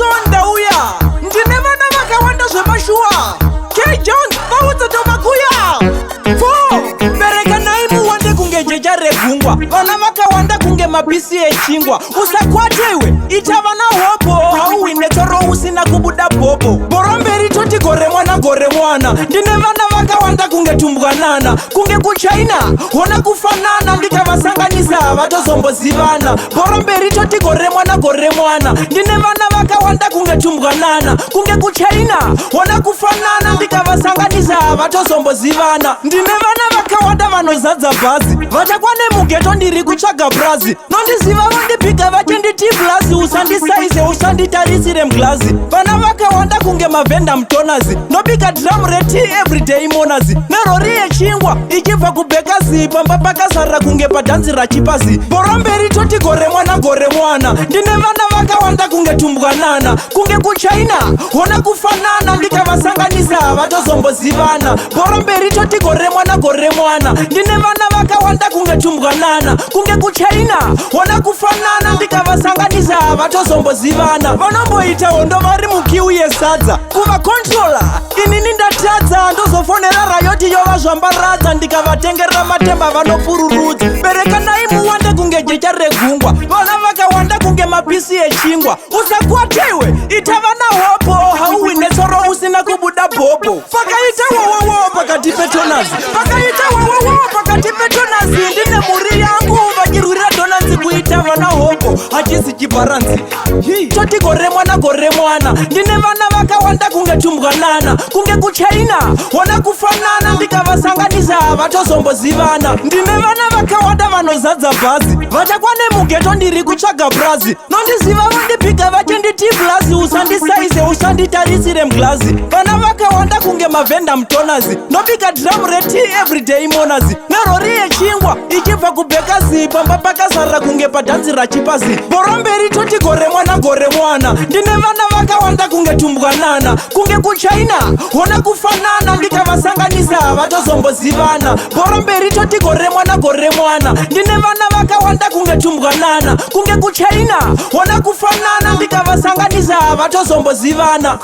sonda uya ndine vana vakawanda zvemashuwa K Jones vaudza tomakuya 4 berekanai muwande kunge jecha regungwa vana vakawanda kunge mabhisi echingwa usakwatewe ita vana hopo hauwine tsoro usina kubuda bhobo boromberi toti gore mwana ndine vana vakawanda kunge tumbwanana kunge kuchina hona kufanana ndikavasanganisa havatozombozivana boromberi toti gore mwana ndine vana vakawanda kunge tumbwanana kunge kuchina hona kufanana ndikavasanganisa havatozombozivana ndine vana vakawanda vanozadza bhazi vachakwane mugeto ndiri kutsvaga brazi nondiziva vandipika vachenditi blasi usandisaize usanditarisire mglazi vana vakawanda kunge mavhenda mutonazi nobika drum reti everyday monazi nerori yechingwa ichibva kubhekazi pamba pakazarira kunge padhanzi rachipazi boromberi toti gore mwana ndine vana vakawanda kunge tumbwanana kunge kuchina hona kufanana ndikavasanganisa havatozombozivana boromberi toti gore mwana ndine vana vakawanda kunge tumbwanana kunge kuchina hona kufanana ndikavasanganisa havatozombozivana vanomboita hondo vari mukiu yesadza kuvakontrola inini ndatadza ndozofonera rayoti yovazvambaradza ndikavatengerera matemba vanopururudza berekanai muwande kunge jecha regungwa vana vakawanda kunge mabhisi echingwa usakwatewe ita vana hopo hauwine tsoro usina kubuda bhobo pakaita wowowo pakati petonazi ndine muri yangu vachirwira donanzi kuita vana hopo hachisi chiparanzi toti gore mwana ndine vana vakawanda kunge tumbwanana kunge kuchina hona kufanana ndikavasanganisa havatozombozivana ndine vana vakawanda vanozadza bhazi vachakwane mugeto ndiri kutsvaga brazi nondiziva vandipika vachenditi blasi usandisaize usanditarisire mglazi vana vakawanda kunge mavhenda mutonazi nobika drum reti everyday monazi nerori yechingwa ichibva kubhekazi pamba pakazarira kunge padhanzi rachipazi boromberi toti gore mwana ndine vana vakawanda kunge tumbwanana kunge kuchina hona kufanana ndikavasanganisa havatozombozivana boromberi toti gore mwana ndine vana vakawanda kunge tumbwanana kunge kuchina hona kufanana ndikavasanganisa havatozombozivana